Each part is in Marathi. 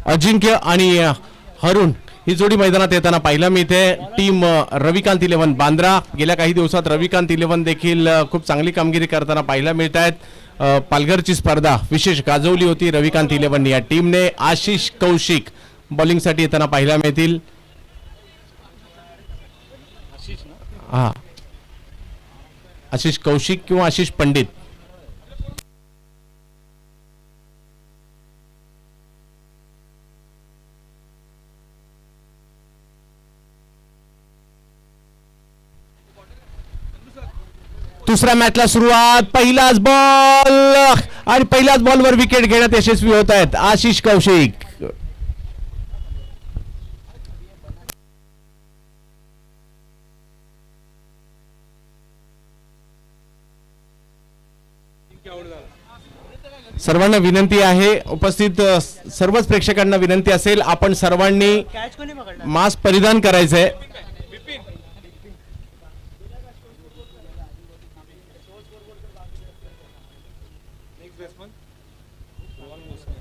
अजिंक्य आणि हरुण ही जोडी मैदानात येताना पाहायला मिळते. टीम रविकांत 11 बांद्रा गेल्या काही दिवसात रविकांत 11 देखील खूप चांगली कामगिरी करताना पाहायला मिळत आहेत. पालघरची स्पर्धा विशेष गाजवली होती रविकांत 11 या टीमने. आशिष कौशिक बॉलिंगसाठी येताना पाहायला मिळतील. हा आशिष कौशिक किंवा आशिष पंडित. दुसऱ्या मॅचला सुरुवात. पहिलाच बॉल आणि पहिल्याच बॉलवर विकेट घेण्यात यशस्वी होत आहेत आशिष कौशिक. सर्वांना विनंती आहे, उपस्थित सर्वच प्रेक्षकांना विनंती असेल, आपण सर्वांनी मास्क परिधान करायचंय.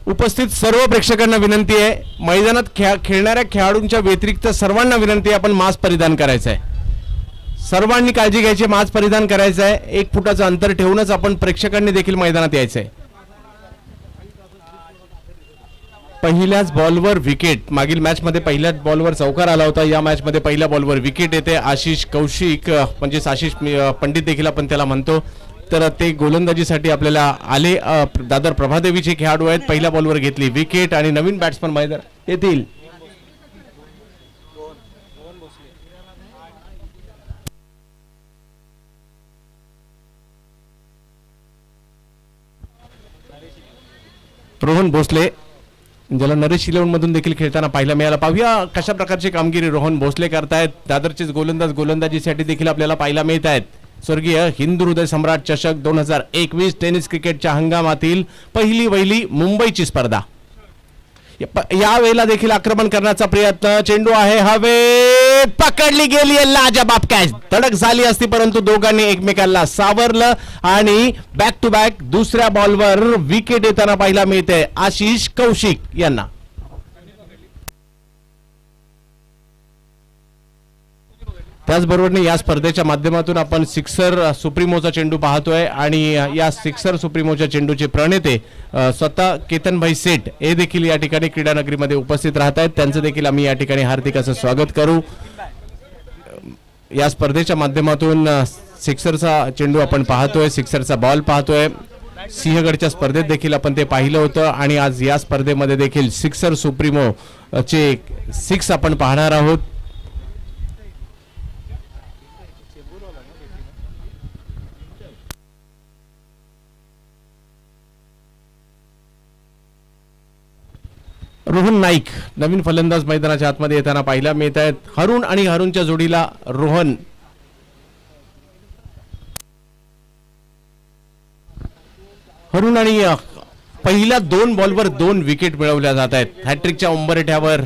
उपस्थित सर्व प्रेक्षकांना विनंती आहे, मैदानात खेळणाऱ्या खेळाडूंच्या व्यतिरिक्त सर्वांना विनंती आहे आपण मास्क परिधान करायचं आहे. सर्वांनी काळजी घ्यायची, मास्क परिधान करायचं आहे. 1 फुटाचं अंतर ठेवूनच आपण प्रेक्षकांनी देखील मैदानात यायचं आहे. पहिल्याच बॉलवर विकेट. मागील मॅच मध्ये पहिल्याच बॉलवर चौकार आला होता. या मॅच मध्ये पहिल्या बॉलवर विकेट येते. आशिष कौशिक म्हणजे आशिष पंडित देखील आपण त्याला म्हणतो. तर ते गोलंदाजीसाठी आपल्याला आले. दादर प्रभादेवीचे खेळाडू आहेत. पहिल्या बॉलवर घेतली विकेट आणि नवीन बॅट्समन मैदानात येतील. रोहन भोसले ज्याला नरेश 11 मधून देखील खेळताना पाहायला मिळाला. पाहूया कशा प्रकारची कामगिरी रोहन भोसले करतायत. दादरचेच गोलंदाजीसाठी देखील आपल्याला पाहायला मिळत आहेत. स्वर्गीय हिंदू हृदय सम्राट चषक 2021 टेनिस क्रिकेटच्या हंगामातील पहिली वहिली मुंबईची स्पर्धा. या वेळेला देखील आक्रमण करण्याचा प्रयत्न. चेंडू आहे हवेत, पकडली गेली लाजबाब कॅच. धडक झाली असती परंतु दोघांनी एकमेकांना सावरलं आणि बॅक टू बॅक दुसऱ्या बॉलवर विकेट येताना पाहायला मिळते आशिष कौशिक यांना. त्याचबरोबर या स्पर्धेच्या माध्यमातून आपण सिक्सर सुप्रीमोचा चेंडू पाहतोय आणि या सिक्सर सुप्रीमोच्या चेंडूचे प्रणेते स्वतः केतनभाई सेठ हे देखील या ठिकाणी क्रीडानगरीमध्ये उपस्थित राहत आहेत. त्यांचं देखील आम्ही या ठिकाणी हार्दिक असं स्वागत करू. या स्पर्धेच्या माध्यमातून सिक्सरचा चेंडू आपण पाहतोय, सिक्सरचा बॉल पाहतोय. सिंहगडच्या स्पर्धेत देखील आपण ते पाहिलं होतं आणि आज या स्पर्धेमध्ये देखील सिक्सर सुप्रीमो चे 6 आपण पाहणार आहोत. रोहन नाईक नवीन फलंदाज मैदानाच्या आतमध्ये येताना पाहायला मिळत आहेत. हरुण आणि हरुणच्या जोडीला रोहन. हरुण आणि पहिल्या 2 बॉलवर 2 विकेट मिळवल्या जात आहेत. हॅट्रिकच्या उंबरठ्यावर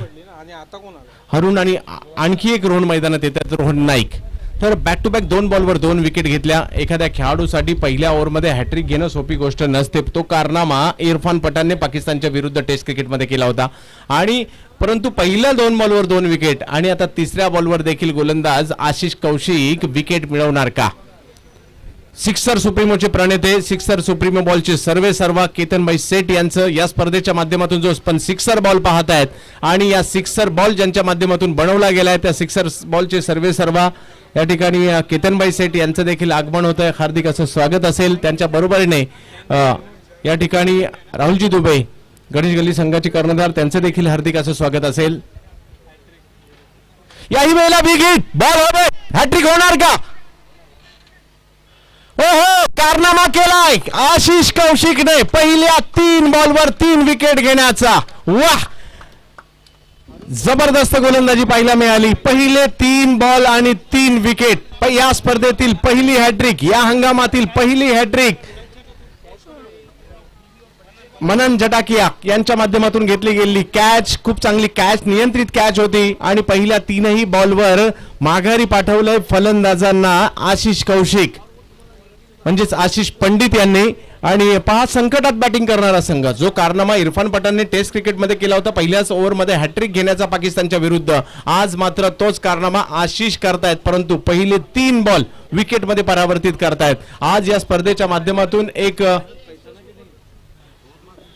हरुण आणि आणखी एक रोहन मैदानात येतात रोहन नाईक. तर बॅक टू बॅक 2 बॉलवर 2 विकेट घेतल्या. एखाद्या खेळाडूसाठी पहिल्या ओव्हरमध्ये हॅट्रिक घेणं सोपी गोष्ट नसते. तो कारनामा इरफान पठाणने पाकिस्तानच्या विरुद्ध टेस्ट क्रिकेटमध्ये केला होता आणि परंतु पहिल्या 2 बॉलवर 2 विकेट आणि आता तिसऱ्या बॉलवर देखील गोलंदाज आशिष कौशिक विकेट मिळवणार का? सिक्सर सुप्रीमोचे प्रणेते, सिक्सर सुप्रीमो बॉलचे सर्वेसर्वा केतनभाई सेठ यांचं या स्पर्धेच्या माध्यमातून जो पण सिक्सर बॉल पाहत आहेत आणि या सिक्सर बॉल ज्यांच्या माध्यमातून बनवला गेलाय त्या सिक्सर बॉलचे सर्वेसर्वा या ठिकाणी केतनभाई सेठ यांचं देखील आगमन होत आहे. हार्दिक असं स्वागत असेल. त्यांच्या बरोबरीने या ठिकाणी राहुलजी दुबे गणेश गल्ली संघाचे कर्णधार त्यांचं देखील हार्दिक असं स्वागत असेल. याही वेळेला विकेट बॉल होते. हॅट्रिक होणार का? ओहो, कारनामा केलाय आशिष कौशिकने पहिल्या 3 बॉलवर 3 विकेट घेण्याचा. वाह, जबरदस्त गोलंदाजी पाहायला मिळाली. पहिले 3 बॉल आणि 3 विकेट. या स्पर्धेतील पहिली हॅट्रिक, या हंगामातील पहिली हॅट्रिक मनन जटाकिया यांच्या माध्यमातून घेतली गेलेली कॅच. खूप चांगली कॅच, नियंत्रित कॅच होती आणि पहिल्या 3ही बॉलवर माघारी पाठवलंय फलंदाजांना आशिष कौशिक म्हणजेच आशिष पंडित यांनी. आणि पहा, संकटात बॅटिंग करणारा संघ, जो कारनामा इरफान पठाणने टेस्ट क्रिकेटमध्ये केला होता पहिल्याच ओव्हरमध्ये हॅट्रिक घेण्याचा पाकिस्तानच्या विरुद्ध, आज मात्र तोच कारनामा आशिष करतायत, परंतु पहिले 3 बॉल विकेटमध्ये परावर्तित करतायत. आज या स्पर्धेच्या माध्यमातून एक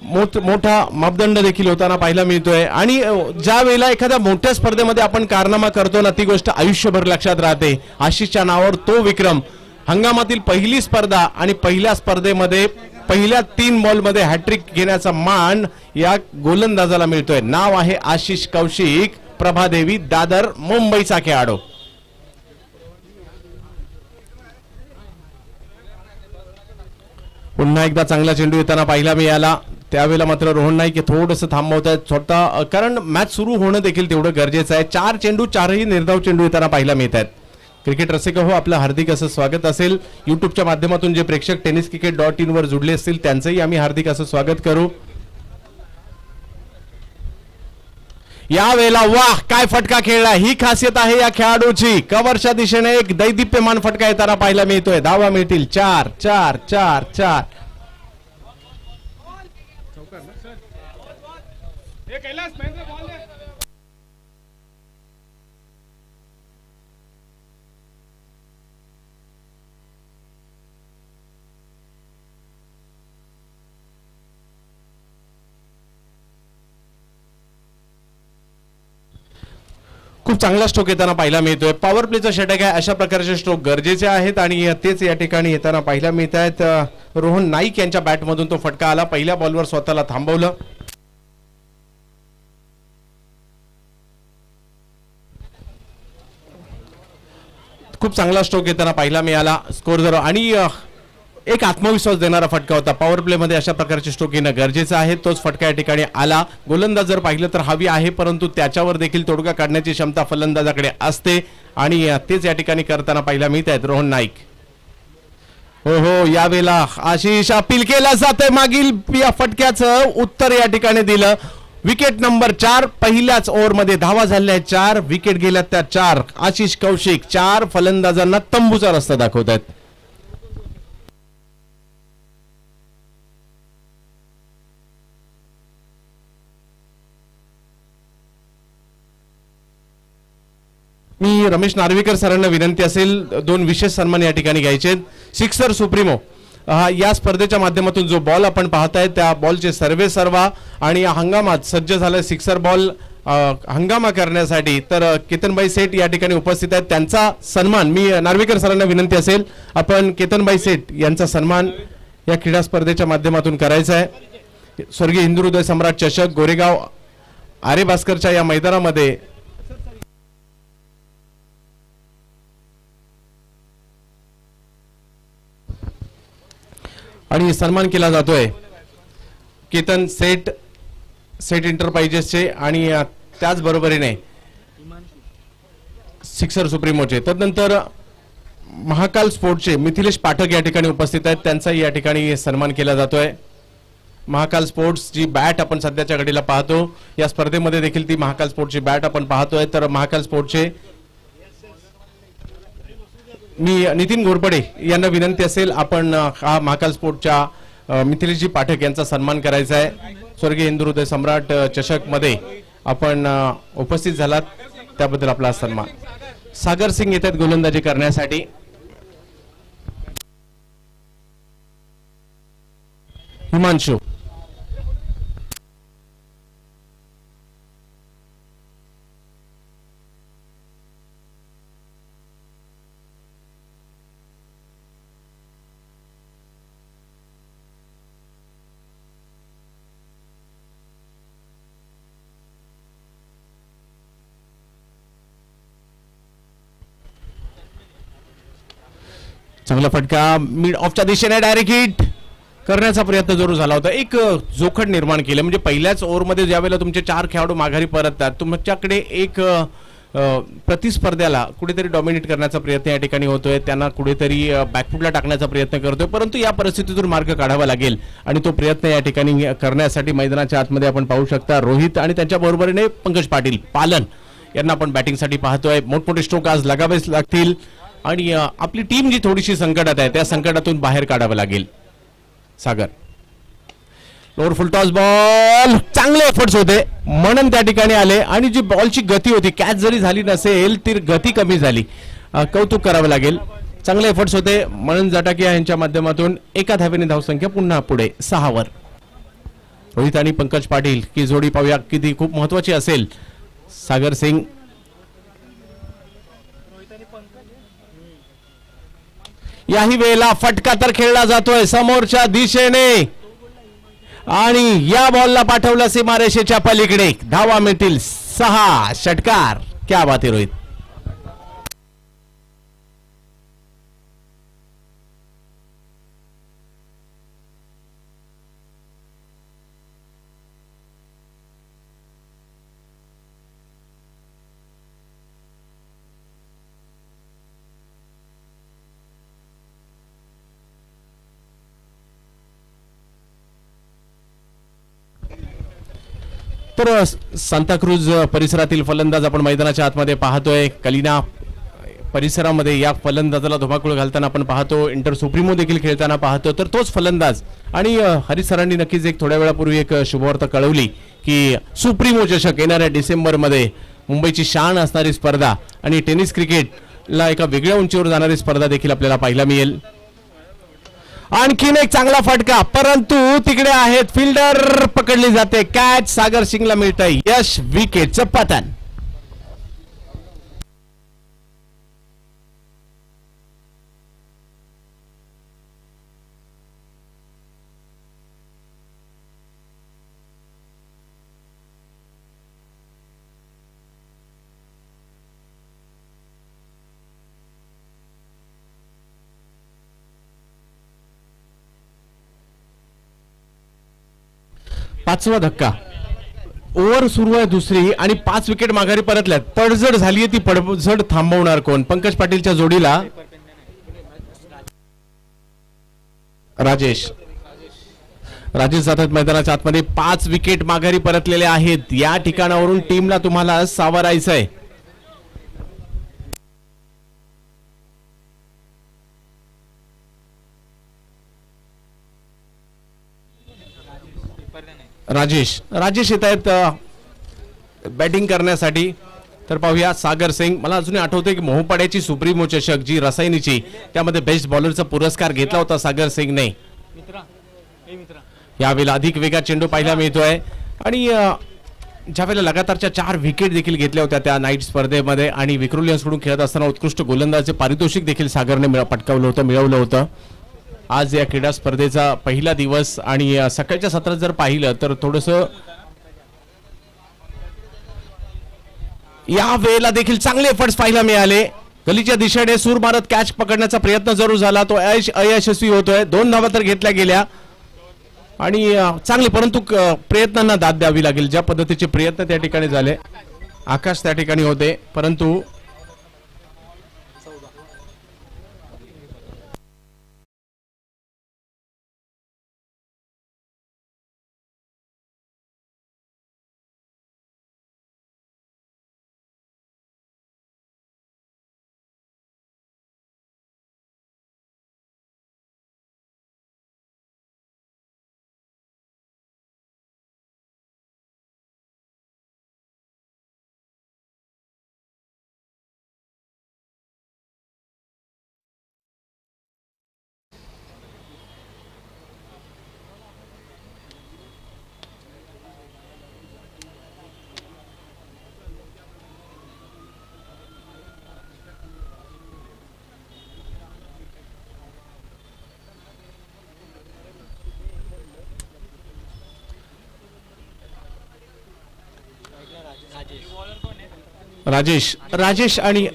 मोठा मापदंड देखील होताना पाहायला मिळतोय. आणि ज्या वेळेला एखाद्या मोठ्या स्पर्धेमध्ये आपण कारनामा करतो ना, ती गोष्ट आयुष्यभर लक्षात राहते. आशिषच्या नावावर तो विक्रम, हंगामातील पहिली स्पर्धा आणि पहिल्या स्पर्धेमध्ये पहिल्या 3 बॉलमध्ये हॅट्रिक घेण्याचा मान या गोलंदाजाला मिळतोय. नाव आहे आशिष कौशिक, प्रभादेवी, दादर, मुंबईचा खेळाडू. पुन्हा एकदा चांगला चेंडू येताना पाहायला मिळाला. त्यावेळेला मात्र रोहन नाईक थोडंसं थांबवत आहेत स्वतः, कारण मॅच सुरू होणं देखील तेवढं गरजेचं आहे. 4 चेंडू, 4ही निर्धाव चेंडू येताना पाहायला मिळत आहेत. क्रिकेट रसिक हो, आपलं हार्दिक असं स्वागत असेल. युट्यूबच्या माध्यमातून जे प्रेक्षक tenniscricket.in वर जुडले असतील त्यांचंही आम्ही हार्दिक असं स्वागत करू. यावेळेला वाह, काय फटका खेळला, ही खासियत आहे या खेळाडूची. कव्हरच्या दिशेने एक दैदिप्यमान फटका येताना पाहायला मिळतोय. धावा मिळतील 4 4 4 4. खूप चांगला स्ट्रोक येताना पाहायला मिळतोय. पॉवर प्लेचा षटक आहे, अशा प्रकारचे स्ट्रोक गरजेचे आहेत आणि तेच या ठिकाणी येताना पाहायला मिळत आहेत. रोहन नाईक यांच्या बॅटमधून तो फटका आला. पहिल्या बॉलवर स्वतःला थांबवलं. खूप चांगला स्ट्रोक येताना पाहायला मिळाला. स्कोर 0 आणि एक आत्मविश्वास देणारा फटका होता. पॉवर प्ले मध्ये अशा प्रकारचे स्ट्रोक येणं गरजेचं आहे. तोच फटका या ठिकाणी आला. गोलंदाज जर पाहिलं तर हवी आहे, परंतु त्याच्यावर देखील तोडगा काढण्याची क्षमता फलंदाजाकडे असते आणि तेच या ठिकाणी करताना पाहायला मिळत आहेत रोहन नाईक. हो हो, यावेळेला आशिष अपील केला जाते. मागील या फटक्याचं उत्तर या ठिकाणी दिलं. विकेट नंबर 4, पहिल्याच ओव्हरमध्ये धावा झाल्या 4, विकेट गेल्यात त्या 4. आशिष कौशिक 4 फलंदाजांना तंबूचा रस्ता दाखवत आहेत. मी रमेश नार्वेकर सरांना विनंती असेल, 2 विशेष सन्मान या ठिकाणी घ्यायचे. सिक्सर सुप्रीमो या स्पर्धेच्या माध्यमातून जो बॉल आपण पाहताय त्या बॉलचे सर्वे सर्वा आणि या हंगामात सज्ज झालं सिक्सर बॉल हंगामा करण्यासाठी. तर केतनबाई सेठ या ठिकाणी उपस्थित आहेत. त्यांचा सन्मान मी नार्वेकर सरांना विनंती असेल, आपण केतनबाई सेठ यांचा सन्मान या क्रीडा स्पर्धेच्या माध्यमातून करायचा आहे. स्वर्गीय हिंदू हृदय सम्राट चषक गोरेगाव आरे भास्करच्या या मैदानामध्ये आणि सन्मान केला जातोय केतन सेठ, सेठ एंटरप्राइजेसचे आणि त्याच बरोबरीने सिक्सर सुप्रीमोचे. तदनंतर महाकाल स्पोर्टचे मिथिलेश पाठक या ठिकाणी उपस्थित आहेत. त्यांचाही या ठिकाणी सन्मान केला जातोय. महाकाल स्पोर्ट्स जी बॅट आपण सध्याच्या घडीला पाहतो, या स्पर्धेमध्ये देखील ती महाकाल स्पोर्टची बॅट आपण पाहतोय. तर महाकाल स्पोर्टचे मी नितीन घोरपडे यांना विनंती असेल, आपण हा महाकाल स्पोर्टच्या मिथिलेशजी पाठक यांचा सन्मान करायचा आहे. स्वर्गीय हिंदू हृदय सम्राट चषक मध्ये आपण उपस्थित झालात त्याबद्दल आपला सन्मान. सागर सिंग येतात गोलंदाजी करण्यासाठी. हिमांशु चांगला फटका मिड ऑफच्या दिशेने डायरेक्ट हिट. करण्याचा प्रयत्न जरूर झाला होता. एक जोखड निर्माण केलं म्हणजे पहिल्याच ओव्हरमध्ये ज्यावेळेला तुमचे 4 खेळाडू माघारी परततात तुमच्याकडे एक प्रतिस्पर्ध्याला कुठेतरी डॉमिनेट करण्याचा प्रयत्न या ठिकाणी होतोय, त्यांना कुठेतरी बॅकफुटला टाकण्याचा प्रयत्न करतोय, परंतु या परिस्थितीतून मार्ग काढावा लागेल आणि तो प्रयत्न या ठिकाणी करण्यासाठी मैदानाच्या आतमध्ये आपण पाहू शकता रोहित आणि त्यांच्या बरोबरीने पंकज पाटील पालन यांना आपण बॅटिंगसाठी पाहतोय. मोठमोठे स्ट्रोक आज लगावेच लागतील आणि आपली टीम जी थोडीशी संकटात आहे त्या संकटातून बाहेर काढावं लागेल. सागर लोअर फुल टॉस बॉल, चांगले एफर्ट्स होते म्हणून त्या ठिकाणी आले आणि जी बॉलची गती होती कॅच जरी झाली नसेल ती गती कमी झाली, कौतुक करावं लागेल. चांगले एफर्ट्स होते म्हणून जटाकिया यांच्या माध्यमातून एका धावेने धावसंख्या पुन्हा पुढे 6 वर. रोहित आणि पंकज पाटील की जोडी पाहूया किती खूप महत्वाची असेल. सागर सिंग याही वेळेला फटका तर खेळला जातोय समोरच्या दिशेने आणि या बॉलला पाठवलं सीमारेषेच्या पलीकडे. धावा मिळतील 6. षटकार. क्या बात आहे रोहित. तर सांताक्रूज परिसरातील फलंदाज आपण मैदानाच्या आतमध्ये पाहतोय. कलिना परिसरामध्ये या फलंदाजाला धुमाकूळ घालताना आपण पाहतो, इंटर सुप्रीमो देखील खेळताना पाहतो. तर तोच फलंदाज आणि हरीश सरांनी नक्कीच एक थोड्या वेळापूर्वी एक शुभवार्ता कळवली की सुप्रीमो चषक येणाऱ्या डिसेंबरमध्ये मुंबईची शान असणारी स्पर्धा आणि टेनिस क्रिकेटला एका वेगळ्या उंचीवर जाणारी स्पर्धा देखील आपल्याला पाहायला मिळेल. आणखीन एक चांगला फटका परंतु तिकडे आहेत फिल्डर, पकडली जाते कॅच. सागर सिंगला मिळतंय यश, विकेटचं पतन. पाचवा धक्का. ओव्हर सुरू आहे दुसरी आणि 5 विकेट माघारी परतल्यात. तडजड झालीये ती पडझड थांबवणार कोण? पंकज पाटीलच्या जोडीला राजेश जातात मैदानाच्या आतमध्ये. 5 विकेट माघारी परतलेले आहेत. या ठिकाणावरून टीमला तुम्हाला सावरायचंय. राजेश येत आहेत बॅटिंग करण्यासाठी. तर पाहूया सागर सिंग. मला अजूनही आठवतंय की मोहपाड्याची सुप्रीमो चषक जी रसायनीची त्यामध्ये बेस्ट बॉलरचा पुरस्कार घेतला होता सागर सिंगने. यावेळेला अधिक वेगात चेंडू पाहायला मिळतोय आणि ज्यावेळेला लगातारच्या 4 विकेट देखील घेतल्या होत्या त्या नाईट स्पर्धेमध्ये आणि विक्रोलियन्सकडून खेळत असताना उत्कृष्ट गोलंदाजाचे पारितोषिक देखील सागरने पटकावलं होतं, मिळवलं होतं. आज या क्रीडा स्पर्धेचा पहिला दिवस आणि सकाळच्या सत्रात जर पाहिलं तर थोडंसं या वेळेला देखील चांगले एफर्ट्स पाहायला मिळाले. गलीच्या दिशेने सूर मारत कॅच पकडण्याचा प्रयत्न जरूर झाला, तो अयशस्वी होतोय. 2 धावा तर घेतल्या गेल्या आणि चांगले परंतु प्रयत्नांना दाद द्यावी लागेल. ज्या पद्धतीचे प्रयत्न त्या ठिकाणी झाले, आकाश त्या ठिकाणी होते परंतु राजेश आणि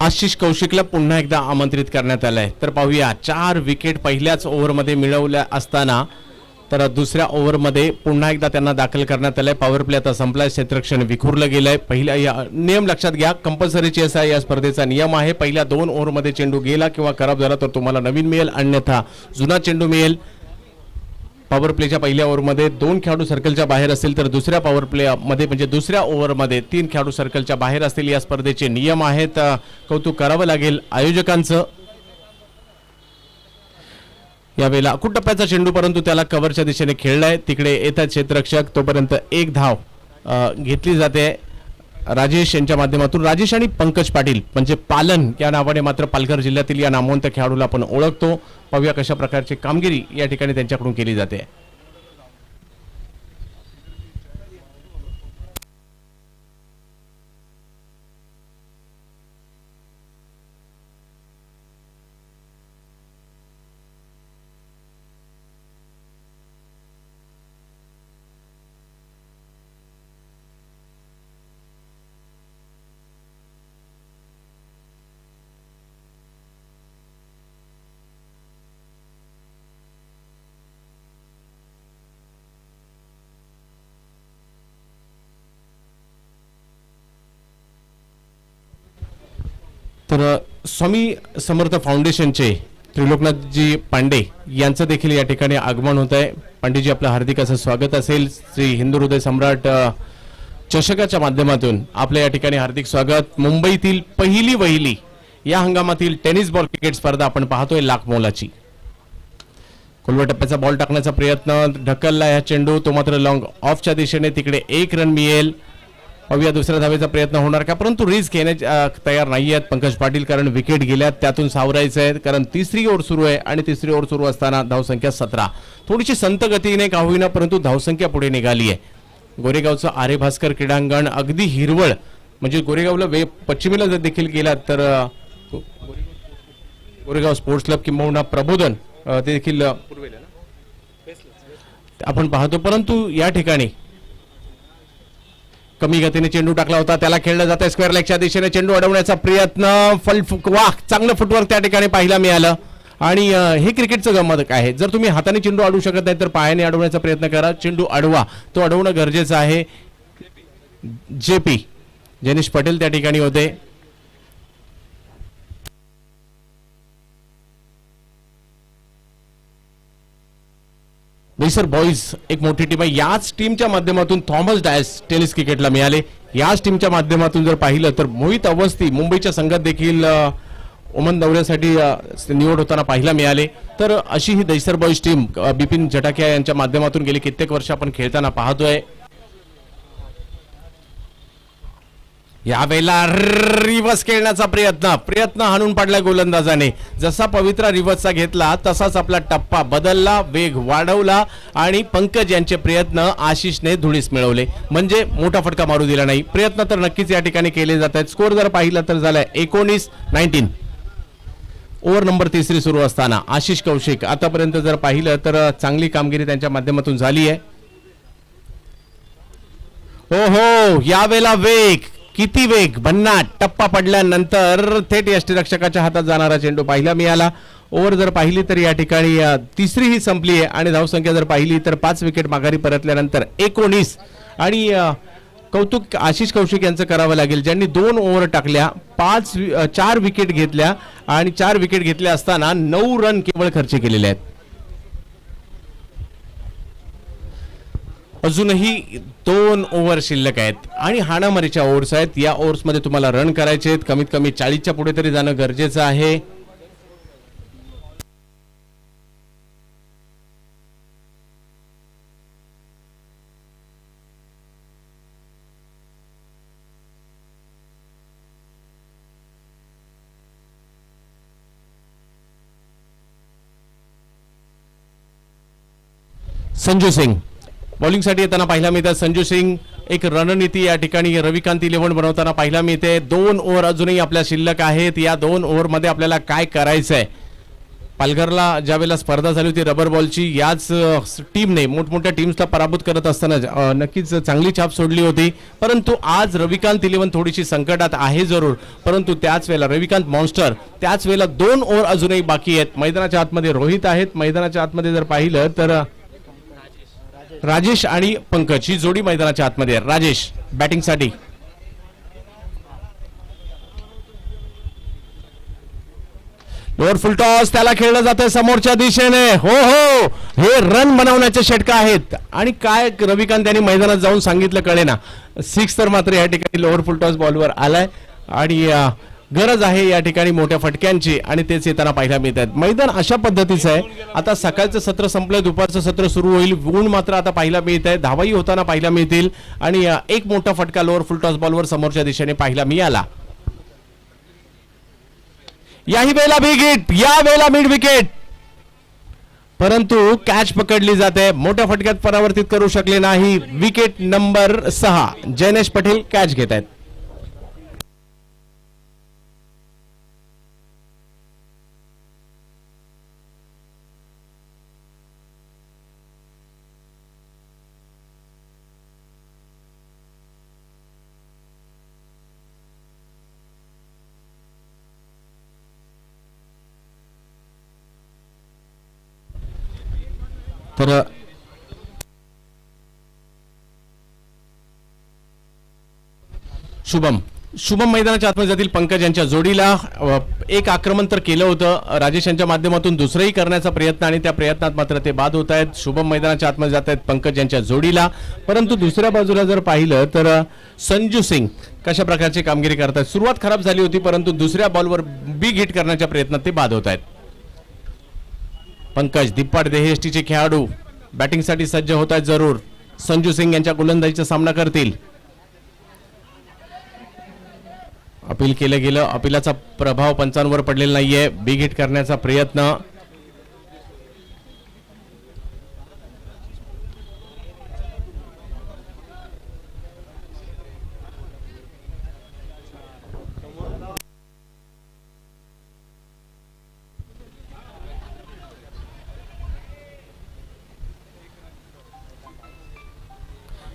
आशिष कौशिकला पुन्हा एकदा आमंत्रित करण्यात आलंय. तर पाहूया 4 विकेट पहिल्याच ओव्हरमध्ये मिळवल्या असताना तर दुसऱ्या ओव्हरमध्ये पुन्हा एकदा त्यांना दाखल करण्यात आलंय. पॉवर प्ले आता संपलाय, क्षेत्ररक्षण विखुरलं गेलंय. पहिल्या नियम लक्षात घ्या, कंपल्सरी चेस आहे या स्पर्धेचा नियम आहे. पहिल्या 2 ओव्हरमध्ये चेंडू गेला किंवा खराब झाला तर तुम्हाला नवीन मिळेल, अन्यथा जुना चेंडू मिळेल. पॉवर प्लेच्या पहिल्या ओव्हरमध्ये 2 खेळाडू सर्कलच्या बाहेर असतील तर दुसऱ्या पॉवर प्ले मध्ये म्हणजे दुसऱ्या ओव्हरमध्ये 3 खेळाडू सर्कलच्या बाहेर असतील. या स्पर्धेचे नियम आहेत. कौतुक करावं लागेल आयोजकांचं. यावेळेला कुटप्प्याचा चेंडू परंतु त्याला कव्हरच्या दिशेने खेळलाय. तिकडे येतात क्षेत्ररक्षक, तोपर्यंत एक धाव घेतली जाते राजेश यांच्या माध्यमातून. राजेश आणि पंकज पाटील म्हणजे पालन या नावाने मात्र पालघर जिल्ह्यातील या नामवंत खेळाडूला आपण ओळखतो. पाहूया कशा प्रकारची कामगिरी या ठिकाणी त्यांच्याकडून केली जाते. तर स्वामी समर्थ फाउंडेशनचे त्रिलोकनाथजी पांडे यांचं देखील या ठिकाणी आगमन होत आहे. पांडेजी, आपलं हार्दिक असं स्वागत असेल. श्री हिंदू हृदय सम्राट चषकाच्या माध्यमातून आपल्या या ठिकाणी हार्दिक स्वागत. मुंबईतील पहिली वहिली या हंगामातील टेनिस बॉल क्रिकेट स्पर्धा आपण पाहतोय लाख मोलाची. खोलवर टप्प्याचा बॉल टाकण्याचा प्रयत्न, ढकलला हा चेंडू, तो मात्र लॉंग ऑफच्या दिशेने. तिकडे 1 रन मिळेल. पाहूया दुसऱ्या धावेचा प्रयत्न होणार का, परंतु रिस्क घेण्यास तयार नाही आहेत पंकज पाटील, कारण विकेट गेल्यात त्यातून सावरायचं आहे. कारण तिसरी ओव्हर सुरू आहे आणि तिसरी ओव्हर सुरू असताना धावसंख्या 17. थोडीशी संत गतीने का होईना परंतु धावसंख्या पुढे निघाली आहे. गोरेगावचं आर्य भास्कर क्रीडांगण अगदी हिरवळ, म्हणजे गोरेगावला पश्चिमेला जर देखील गेलात तर गोरेगाव स्पोर्ट्स क्लब किंवा प्रबोधन ते देखील आपण पाहतो. परंतु या ठिकाणी कमी गतीने चेंडू टाकला होता, त्याला खेळलं जातं स्क्वेअर लेगच्या दिशेने. चेंडू अडवण्याचा प्रयत्न, वाह, चांगलं फुटवर्क त्या ठिकाणी पाहायला मिळालं. आणि हे क्रिकेटचं गंमत आहे, जर तुम्ही हाताने चेंडू अडवू शकत नाही तर पायाने अडवण्याचा प्रयत्न करा. चेंडू अडवा, तो अडवणं गरजेचं आहे. जेपी जनीश पटेल त्या ठिकाणी होते. सर बॉईज एक मोठी टीम आहे. याच टीमच्या माध्यमातून थॉमस डायस टेनिस क्रिकेटला मिळाले. याच टीमच्या माध्यमातून जर पाहिलं तर मोहित अवस्थी मुंबईच्या संघात देखील ओमन दौऱ्यासाठी निवड होताना पाहायला मिळाले. तर अशी ही दैसर बॉईज टीम बिपिन जटाकिया यांच्या माध्यमातून गेली कित्येक वर्ष आपण खेळताना पाहतोय. यावेळेला रिव्हर्स खेळण्याचा प्रयत्न हाणून पाडला गोलंदाजाने. जसा पवित्रा रिव्हर्सचा घेतला तसाच आपला टप्पा बदलला, वेग वाढवला आणि पंकज यांचे प्रयत्न आशिषने धुळीस मिळवले, म्हणजे मोठा फटका मारू दिला नाही. प्रयत्न तर नक्कीच या ठिकाणी केले जात आहेत. स्कोर जर पाहिला तर झालाय 19-19. ओव्हर नंबर 3 सुरू असताना आशिष कौशिक आतापर्यंत जर पाहिलं तर चांगली कामगिरी त्यांच्या माध्यमातून झाली आहे. हो, यावेळेला वेग, किती वेग, भन्नाट टप्पा पडल्यानंतर थेट यष्टीरक्षकाच्या हातात जाणारा चेंडू पाहायला मिळाला. ओव्हर जर पाहिली तर या ठिकाणी तिसरी ही संपली आहे आणि धावसंख्या जर पाहिली तर 5 विकेट माघारी परतल्यानंतर 19. आणि कौतुक आशिष कौशिक यांचं करावं लागेल, ज्यांनी 2 ओव्हर टाकल्या, 4 विकेट घेतल्या आणि 4 विकेट घेतल्या असताना 9 रन केवळ खर्च केलेले आहेत. अजूनही 2 ओव्हर शिल्लक आहेत आणि हाणामारीच्या ओव्हर्स आहेत. या ओव्हर्स मध्ये तुम्हाला रन करायचे आहेत, कमीत कमी 40च्या पुढे तरी जाणं गरजेचं आहे. संजू सिंग बॉलिंगसाठी येताना पाहायला मिळतात. संजू सिंग एक रणनीती या ठिकाणी रविकांत 11 बनवताना पाहायला मिळते. 2 ओव्हर अजूनही आपल्या शिल्लक आहेत. या 2 ओव्हर मध्ये आपल्याला काय करायचं आहे, पालघरला ज्यावेळेला स्पर्धा झाली होती रबर बॉलची, याच टीमने मोठमोठ्या टीम्सला पराभूत करत असताना नक्कीच चांगली छाप सोडली होती. परंतु आज रविकांत इलेव्हन थोडीशी संकटात आहे जरूर, परंतु त्याच वेळेला रविकांत मॉन्स्टर, त्याच वेळेला 2 ओव्हर अजूनही बाकी आहेत. मैदानाच्या आतमध्ये रोहित आहेत. मैदानाच्या आतमध्ये जर पाहिलं तर राजेश आणि पंकज ही जोडी मैदानाच्या आतमध्ये आहे. राजेश बॅटिंगसाठी, लोअर फुल टॉस, त्याला खेळलं जातं समोरच्या दिशेने. हो हो, हे रन बनवण्याचे षटक आहेत. आणि काय रविकांत यांनी मैदानात जाऊन सांगितलं कळे ना. 6 तर मात्र या ठिकाणी लोअर फुल टॉस बॉलवर आलाय आणि गरज आहे या ठिकाणी मोठ्या फटक्यांची, आणि तेच येताना पाहायला मिळत आहेत. मैदान अशा पद्धतीचं आहे. आता सकाळचं सत्र संपलंय, दुपारचं सत्र सुरू होईल. ऊन मात्र आता पाहायला मिळत आहे. धावाही होताना पाहायला मिळतील आणि एक मोठा फटका लोअर फुल टॉस बॉलवर समोरच्या दिशेने पाहायला मिळाला. याही वेळेला बिग हिट, या वेळेला मिड विकेट, परंतु कॅच पकडली जाते. मोठ्या फटक्यात परावर्तित करू शकले नाही. विकेट नंबर 6 जयनेश पटेल कॅच घेत आहेत. तर शुभम मैदानाच्या आतमध्ये जातील. पंकज यांच्या जोडीला एक आक्रमण तर केलं होतं राजेश यांच्या माध्यमातून, दुसरंही करण्याचा प्रयत्न, आणि त्या प्रयत्नात मात्र ते बाद होत आहेत. शुभम मैदानाच्या आतमध्ये जात आहेत पंकज यांच्या जोडीला. परंतु दुसऱ्या बाजूला जर पाहिलं तर संजू सिंग कशा प्रकारची कामगिरी करतात. सुरुवात खराब झाली होती, परंतु दुसऱ्या बॉलवर बिग हिट करण्याच्या प्रयत्नात ते बाद होत आहेत. पंकज दिप्पाड देहेष्टीचे खेळाडू बॅटिंगसाठी सज्ज होत आहेत जरूर. संजू सिंग यांच्या गोलंदाजीचा सामना करतील. अपील केलं गेलं, अपिलाचा प्रभाव पंचांवर पडलेला नाहीये. बिग हिट करण्याचा प्रयत्न,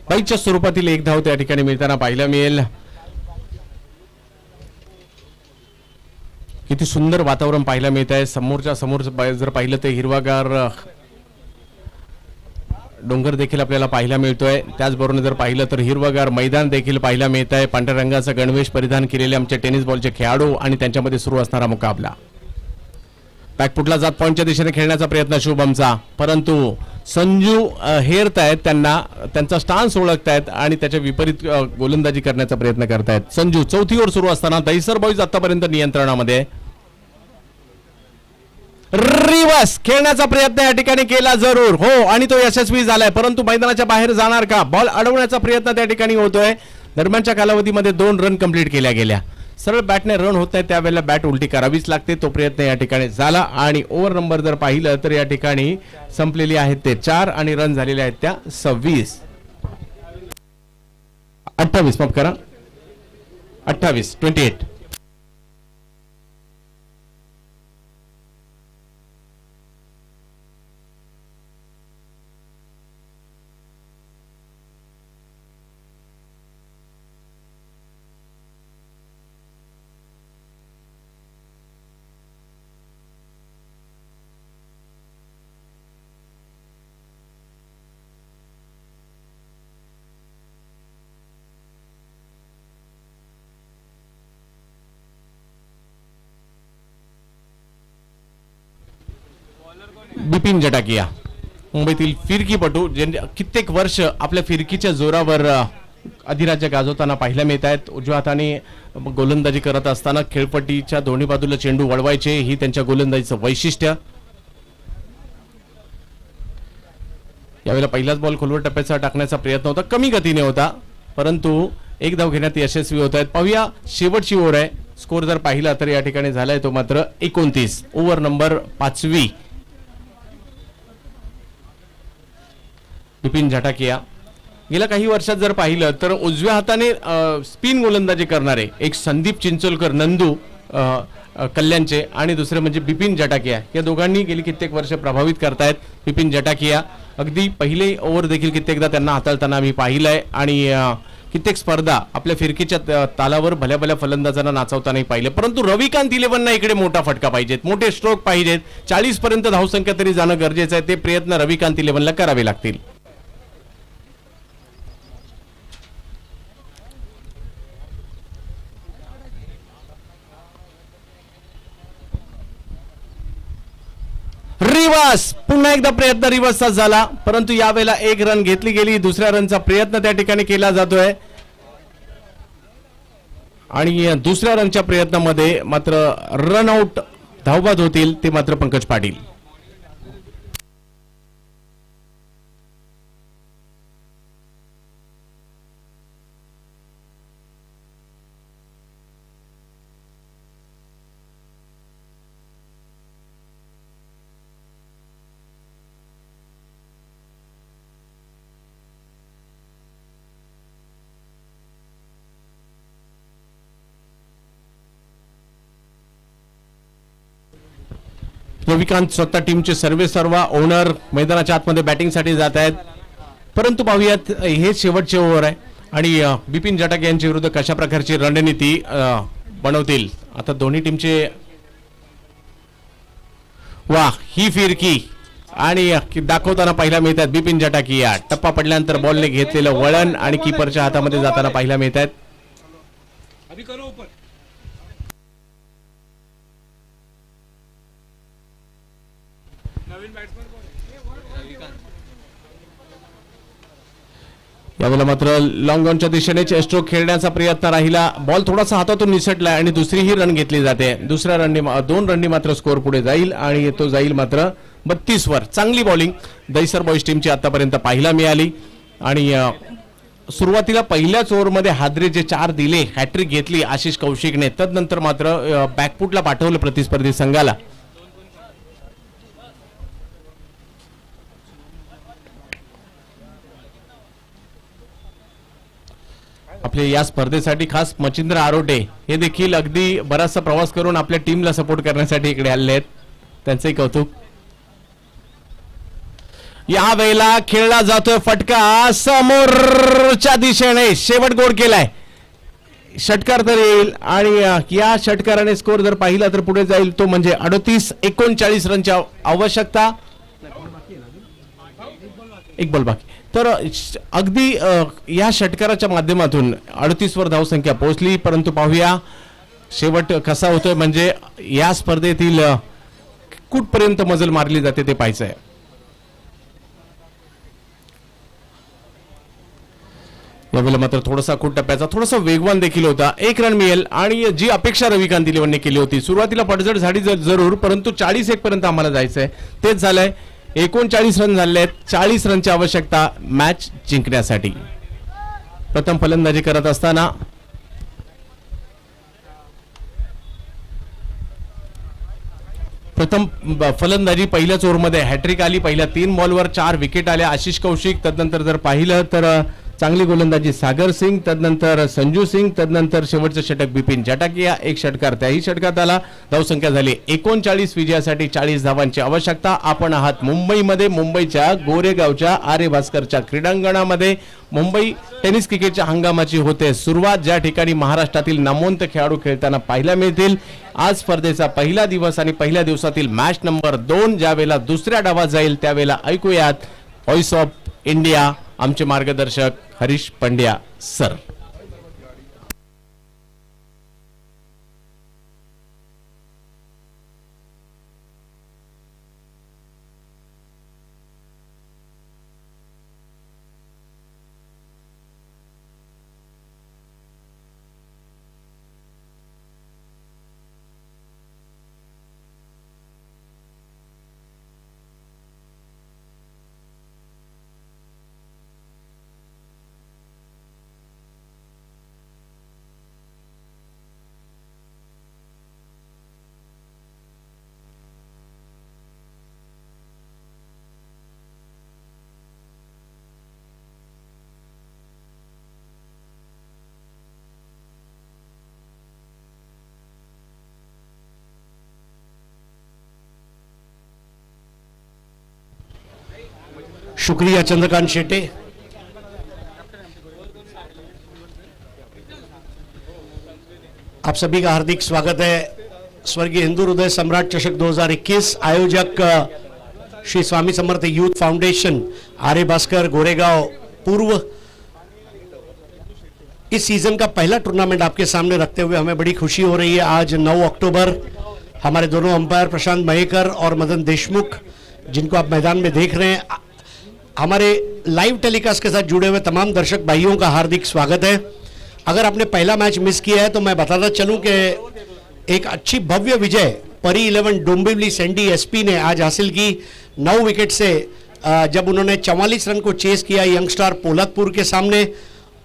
बाईच्या स्वरूपातील एक धाव त्या ठिकाणी मिळताना पाहायला मिळेल. किती सुंदर वातावरण पाहायला मिळत आहे. समोरच्या समोर जर पाहिलं तर हिरवागार डोंगर देखील आपल्याला पाहायला मिळतोय. त्याचबरोबर जर पाहिलं तर हिरवागार मैदान देखील पाहायला मिळत आहे. पांढऱ्या रंगाचा गणवेश परिधान केलेले आमचे टेनिस बॉलचे खेळाडू आणि त्यांच्यामध्ये सुरू असणारा मुकाबला. बॅकफुटला जात पॉइंटच्या दिशेने खेळण्याचा प्रयत्न शुभमचा, परंतु संजू हेरतायत, त्यांना त्यांचा स्टान्स ओळखतायत आणि त्याच्या विपरीत गोलंदाजी करण्याचा प्रयत्न करतायत. संजू चौथी ओव्हर सुरू असताना दहिसर बॉईज आतापर्यंत नियंत्रणामध्ये. रिवर्स खेळण्याचा प्रयत्न या ठिकाणी केला जरूर, हो, आणि तो यशस्वी झालाय, परंतु मैदानाच्या बाहेर जाणार का. बॉल अडवण्याचा प्रयत्न त्या ठिकाणी होतोय. दरम्यानच्या कालावधीमध्ये 2 रन कंप्लीट केल्या गेल्या. सरळ बॅटने रन होत नाही, त्यावेळेला बॅट उलटी करावीच लागते. तो प्रयत्न या ठिकाणी झाला आणि ओव्हर नंबर जर पाहिलं तर या ठिकाणी संपलेली आहेत ते 4 आणि रन झालेले आहेत त्या 28 माफ करा 28. बिपिन जटाकिया मुंबईतील फिरकीपटू, ज्यांनी कित्येक वर्ष आपल्या फिरकीच्या जोरावर अधिराज्य गाजवताना पाहायला मिळत आहेत. उजव्या हाताने गोलंदाजी करत असताना खेळपट्टीच्या दोन्ही बाजूला चेंडू वळवायचे, ही त्यांच्या गोलंदाजीचं वैशिष्ट्य. यावेळेला पहिलाच बॉल खोलवर टप्प्याचा टाकण्याचा प्रयत्न होता, कमी गतीने होता, परंतु एक धाव घेण्यात यशस्वी होत आहेत. पाहूया शेवटची ओव्हर आहे. स्कोर जर पाहिला तर या ठिकाणी झालाय तो मात्र 29. Over number 5. बिपिन जटाकिया गेल्या काही वर्षात जर पाहिलं तर उजव्या हाताने स्पिन गोलंदाजी करणारे एक संदीप चिंचोलकर नंदू कल्याणचे आणि दुसरे म्हणजे बिपिन जटाकिया. या दोघांनी गेली कित्येक वर्ष प्रभावित करतायत. बिपिन जटाकिया अगदी पहिले ओव्हर देखील कित्येकदा त्यांना हाताळताना आम्ही पाहिलंय आणि कित्येक स्पर्धा आपल्या फिरकीच्या तालावर भल्या भल्या फलंदाजांना नाचवतानाही पाहिले. परंतु रविकांत इलेव्हनना इकडे मोठा फटका पाहिजेत, मोठे स्ट्रोक पाहिजेत. 40 पर्यंत धावसंख्या तरी जाणं गरजेचं आहे. ते प्रयत्न रविकांत इलेव्हनला करावे लागतील. रिवर्स, पुन्हा एकदा प्रयत्न रिवर्सचा झाला, परंतु यावेळेला एक रन घेतली गेली. दुसऱ्या रनचा प्रयत्न त्या ठिकाणी केला जातोय आणि दुसऱ्या रनच्या प्रयत्नामध्ये मात्र रन आउट धावबाद होतील ते मात्र पंकज पाटील. रविकांत स्वतः टीमचे सर्वेसर्वा ओनर मैदानाच्या आतमध्ये बॅटिंगसाठी जात आहेत. परंतु पाहूयात हे शेवटचे ओव्हर आहे आणि बिपिन जटाके यांच्या विरुद्ध कशा प्रकारची रणनीती बनवतील. आता दोन्ही टीमचे वा ही फिरकी आणि दाखवताना पाहायला मिळतात बिपिन जटाकिया. टप्पा पडल्यानंतर बॉलने घेतलेलं वळण आणि कीपरच्या हातामध्ये जाताना पाहायला मिळतात. यावेळेला मात्र लॉंग ऑनच्या दिशेने स्ट्रोक खेळण्याचा प्रयत्न राहिला. बॉल थोडासा हातातून निसटला आणि दुसरीही रन घेतली जाते. दुसऱ्या रनने 2 रननी मात्र स्कोर पुढे जाईल आणि तो जाईल मात्र 32 वर. चांगली बॉलिंग दहिसर बॉईज टीमची आतापर्यंत पाहायला मिळाली आणि सुरुवातीला पहिल्याच ओव्हरमध्ये हादरे जे 4 दिले, हॅट्रिक घेतली आशिष कौशिकने. तदनंतर मात्र बॅकफुटला पाठवलं प्रतिस्पर्धी संघाला. आपले या स्पर्धेसाठी खास मचिंद्र आरोटे हे देखील अगदी बराचसा प्रवास करून आपल्या टीमला सपोर्ट करण्यासाठी इकडे आले आहेत. त्यांचंही कौतुक. या वेळेला खेळला जातोय फटका समोरच्या दिशेने. शेवट गोड केलाय. षटकार तर येईल आणि या षटकाराने स्कोर जर पाहिला तर पुढे जाईल तो म्हणजे 38-39 रनच्या आवश्यकता. एक बॉल बाकी. तर अगदी या षटकाराच्या माध्यमातून 38 वर धावसंख्या पोहोचली. परंतु पाहूया शेवट कसा होतोय, म्हणजे या स्पर्धेतील कुठपर्यंत मजल मारली जाते ते पाहायचं आहे. यावेळेला मात्र थोडासा खूप टप्प्याचा थोडासा वेगवान देखील होता. 1 रन मिळेल आणि जी अपेक्षा रविकांत इलेव्हनने केली होती. सुरुवातीला पडझड झाली जरूर, परंतु 41 पर्यंत आम्हाला जायचंय. तेच झालंय. 39 रन झाले आहेत. 40 रनची आवश्यकता मॅच जिंकण्यासाठी. प्रथम फलंदाजी करत असताना फलंदाजी पहिल्याच ओव्हरमध्ये हॅट्रिक आली. पहिल्या 3 बॉलवर 4 विकेट आल्या. आशिष कौशिक, तदनंतर जर पाहिलं तर चांगली गोलंदाजी सागर सिंग, तदनंतर संजू सिंग, तदनंतर शेवटचं षटक बिपिन जटाकिया. 1 षटकार त्याही षटकात आला. धावसंख्या झाली 39. विजयासाठी 40 धावांची आवश्यकता. आपण आहात मुंबईमध्ये, मुंबईच्या गोरेगावच्या आर्य भास्करच्या क्रीडांगणामध्ये. मुंबई टेनिस क्रिकेटच्या हंगामाची होते सुरुवात, ज्या ठिकाणी महाराष्ट्रातील नामवंत खेळाडू खेळताना पाहायला मिळतील. आज स्पर्धेचा पहिला दिवस आणि पहिल्या दिवसातील मॅच नंबर 2 ज्यावेळेला दुसऱ्या डावात जाईल त्यावेळेला ऐकूयात व्हॉइस ऑफ इंडिया आमचे मार्गदर्शक हरीश पंड्या सर. शुक्रिया चंद्रकांत शेट्टे। आप सभी का हार्दिक स्वागत है स्वर्गीय हिंदू हृदय सम्राट चषक 2021। आयोजक श्री स्वामी समर्थ यूथ फाउंडेशन आर्य भास्कर गोरेगांव पूर्व। इस सीजन का पहला टूर्नामेंट आपके सामने रखते हुए हमें बड़ी खुशी हो रही है। आज 9 अक्टूबर हमारे दोनों अंपायर प्रशांत मयेकर और मदन देशमुख, जिनको आप मैदान में देख रहे हैं, हमारे लाइव टेलीकास्ट के साथ जुड़े हुए तमाम दर्शक भाइयों का हार्दिक स्वागत है। अगर आपने पहला मैच मिस किया है तो मैं बताना चलूं कि एक अच्छी भव्य विजय परी 11 डोंबिवली सैंडी एसपी ने आज हासिल की 9 विकेट से, जब उन्होंने 44 रन को चेस किया यंग स्टार पोलकपुर के सामने।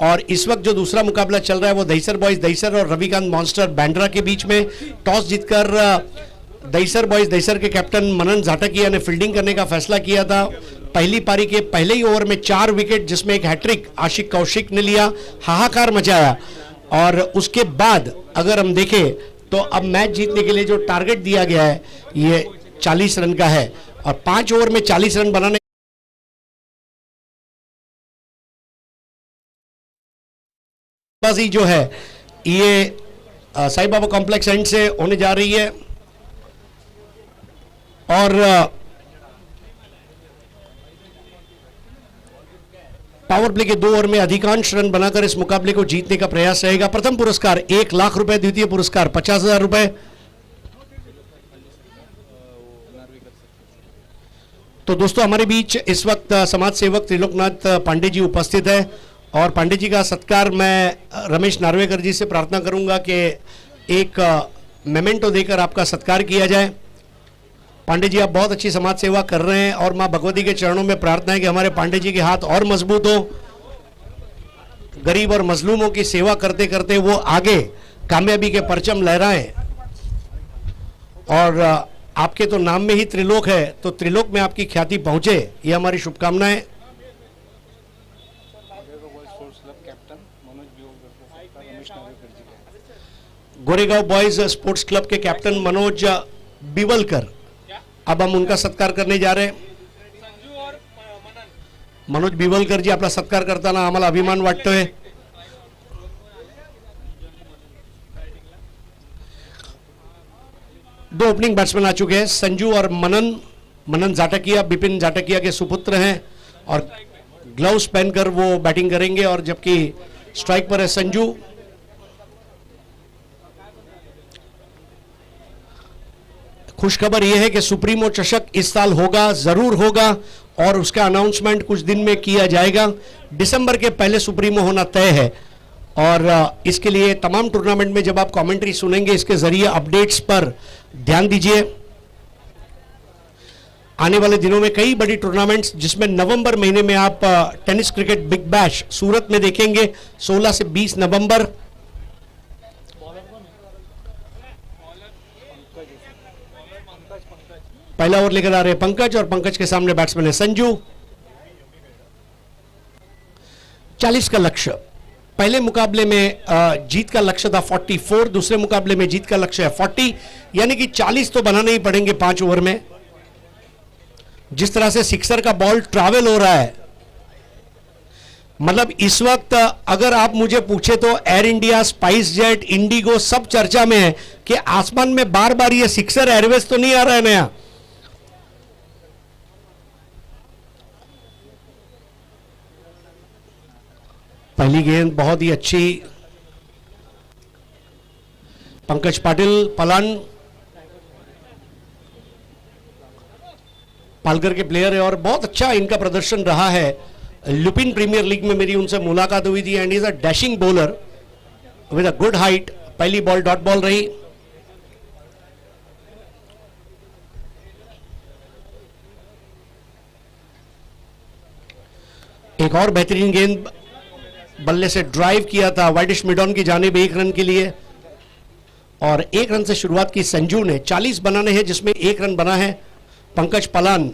और इस वक्त जो दूसरा मुकाबला चल रहा है वो दहीसर बॉयज दहीसर और रविकांत मॉन्स्टर बैंड्रा के बीच में। टॉस जीतकर दहीसर बॉयज दहीसर के कैप्टन मनन झाटकिया ने फील्डिंग करने का फैसला किया था। पहली पारी के पहले ही ओवर में 4 विकेट, जिसमें एक हैट्रिक आशिक कौशिक ने लिया, हाहाकार मचाया। और उसके बाद अगर हम देखें तो अब मैच जीतने के लिए जो टारगेट दिया गया है ये 40 रन का है और 5 ओवर में 40 रन बनाने बाजी जो है ये साईं बाबा कॉम्प्लेक्स एंड से होने जा रही है। और पावर प्ले के 2 ओवर में अधिकांश रन बनाकर इस मुकाबले को जीतने का प्रयास रहेगा। प्रथम पुरस्कार 1 लाख रुपए, द्वितीय पुरस्कार 50,000 रुपए। तो दोस्तों हमारे बीच इस वक्त समाज सेवक त्रिलोकनाथ पांडे जी उपस्थित है और पांडे जी का सत्कार मैं रमेश नार्वेकर जी से प्रार्थना करूंगा कि एक मेमेंटो देकर आपका सत्कार किया जाए। पांडे जी आप बहुत अच्छी समाज सेवा कर रहे हैं और मां भगवती के चरणों में प्रार्थना है कि हमारे पांडे जी के हाथ और मजबूत हो, गरीब और मजलूमों की सेवा करते करते वो आगे कामयाबी के परचम लहराएं। और आपके तो नाम में ही त्रिलोक है, तो त्रिलोक में आपकी ख्याति पहुंचे, ये हमारी शुभकामनाएं। गोरेगांव बॉयज स्पोर्ट्स क्लब के कैप्टन मनोज बिवलकर, अब हम उनका सत्कार करने जा रहे हैं। मनोज बिवलकर जी आपला सत्कार करताना आम्हाला अभिमान वाटतोय। दो ओपनिंग बैट्समैन आ चुके हैं, संजू और मनन झाटकिया बिपिन झाटकिया के सुपुत्र हैं और ग्लव्स पहनकर वो बैटिंग करेंगे। और जबकि स्ट्राइक पर है संजू। खुशखबर यह है कि सुप्रीमो चषक इस साल होगा, जरूर होगा और उसका अनाउंसमेंट कुछ दिन में किया जाएगा। दिसंबर के पहले सुप्रीमो होना तय है और इसके लिए तमाम टूर्नामेंट में जब आप कमेंट्री सुनेंगे इसके जरिए अपडेट्स पर ध्यान दीजिए। आने वाले दिनों में कई बड़ी टूर्नामेंट्स, जिसमें नवंबर महीने में आप tennis cricket big bash Surat में देखेंगे 16 से 20 नवंबर। पहला ओवर लेकर आ रहे हैं पंकज और पंकज के सामने बैट्समैन है संजू। 40 का लक्ष्य, पहले मुकाबले में जीत का लक्ष्य था 44, दूसरे मुकाबले में जीत का लक्ष्य है 40, यानी कि 40 तो बनाने ही पड़ेंगे 5 ओवर में। जिस तरह से सिक्सर का बॉल ट्रैवल हो रहा है, मतलब इस वक्त अगर आप मुझे पूछे तो एयर इंडिया, स्पाइस जेट, इंडिगो सब चर्चा में है कि आसमान में बार बार ये सिक्सर एयरवेज तो नहीं आ रहा है नया। पहली गेंद बहुत ही अच्छी, पंकज पाटिल पलान पालघर के प्लेयर है और बहुत अच्छा इनका प्रदर्शन रहा है। लुपिन प्रीमियर लीग में मेरी उनसे मुलाकात हुई थी end is a dashing bowler with a good height. पहली बॉल डॉट बॉल रही। एक और बेहतरीन गेंद बल्ले से ड्राइव किया था वाइडिश मिडॉन की जानिब 1 रन के लिए और 1 रन से शुरुआत की संजू ने। 40 बनाने हैं जिसमें 1 रन बना है। पंकज पलान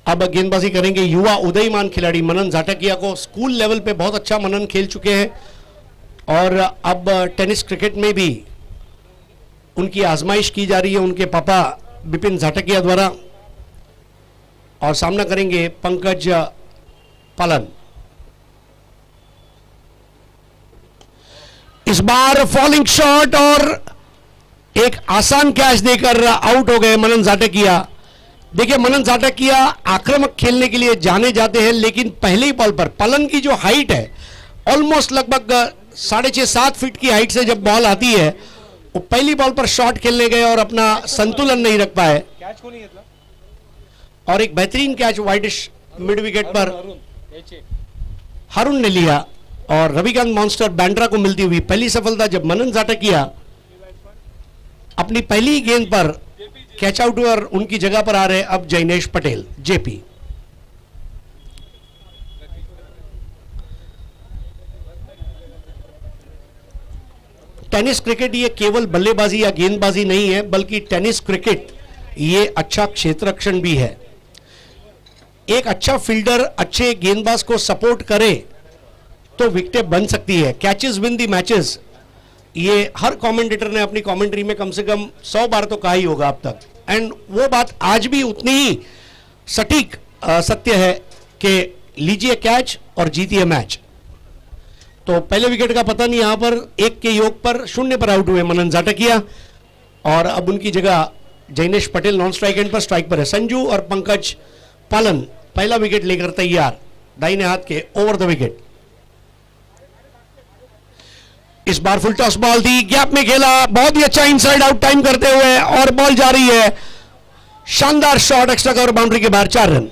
अब गेंदबाजी करेंगे युवा उदयमान खिलाड़ी मनन झाटकिया को। स्कूल लेवल पे बहुत अच्छा मनन खेल चुके हैं और अब टेनिस क्रिकेट में भी उनकी आजमाइश की जा रही है उनके पापा बिपिन झाटकिया द्वारा। और सामना करेंगे पंकज पालन। इस बार फॉलिंग शॉट और एक आसान कैच देकर आउट हो गए मनन जाटकिया। देखिए मनन जाटकिया आक्रामक खेलने के लिए जाने जाते हैं, लेकिन पहले ही बॉल पर पालन की जो हाइट है ऑलमोस्ट लगभग 6.5-7 फीट की हाइट से जब बॉल आती है, वो पहली बॉल पर शॉट खेलने गए और अपना संतुलन नहीं रख पाए और एक बेहतरीन कैच वाइडिश मिड विकेट पर हारून ने लिया और रविकांत मॉन्स्टर बैंड्रा को मिलती हुई पहली सफलता, जब मनन जाटकिया अपनी पहली गेंद पर कैच आउट और उनकी जगह पर आ रहे अब Jainesh Patel JP. Tennis cricket ये केवल बल्लेबाजी या गेंदबाजी नहीं है, बल्कि टेनिस क्रिकेट ये अच्छा क्षेत्ररक्षण भी है। एक अच्छा फील्डर अच्छे गेंदबाज को सपोर्ट करे तो विकेटें बन सकती है। कैचेस विन दी मैचेस, ये हर कमेंटेटर ने अपनी कमेंट्री में कम से कम 100 बार तो कहा ही होगा अब तक, एंड वो बात आज भी उतनी ही सटीक सत्य है कि लीजिए कैच और जीतिए मैच। तो पहले विकेट का पतन यहां पर 1 के योग पर 0 पर आउट हुए मनन जाटकिया और अब उनकी जगह Jainesh Patel non strike end पर स्ट्राइक पर है। संजू और पंकज पालन पहला विकेट लेकर तैयार, दाहिने हाथ के ओवर द विकेट। इस बार फुल टॉस बॉल थी, गैप में खेला, बहुत ही अच्छा इनसाइड आउट टाइम करते हुए और बॉल जा रही है, शानदार शॉट, एक्स्ट्रा कवर बाउंड्री के बाहर, 4 रन।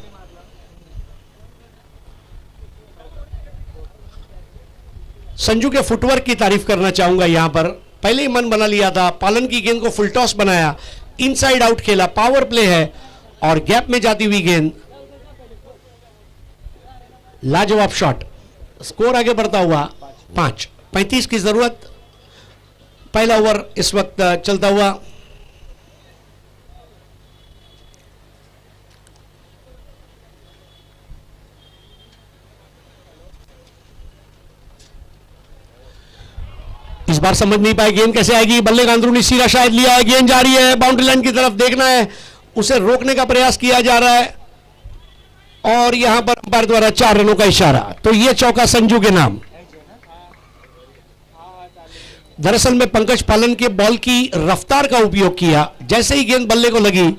संजू के फुटवर्क की तारीफ करना चाहूंगा यहां पर, पहले ही मन बना लिया था, पालन की गेंद को फुल टॉस बनाया, इनसाइड आउट खेला, पावर प्ले है और गैप में जाती हुई गेंद, लाजवाब शॉट, स्कोर आगे बढ़ता हुआ 5-35 की जरूरत, पहला ओवर इस वक्त चलता हुआ। इस बार समझ नहीं पाए गेंद कैसे आएगी, बल्ले का अंदरूनी सीधा शायद लिया है, गेंद जा रही है बाउंड्री लाइन की तरफ, देखना है, उसे रोकने का प्रयास किया जा रहा है और यहां पर अंपायर द्वारा 4 रनों का इशारा, तो यह चौका संजू के नाम। दरअसल में पंकज पालन के बॉल की रफ्तार का उपयोग किया, जैसे ही गेंद बल्ले को लगी,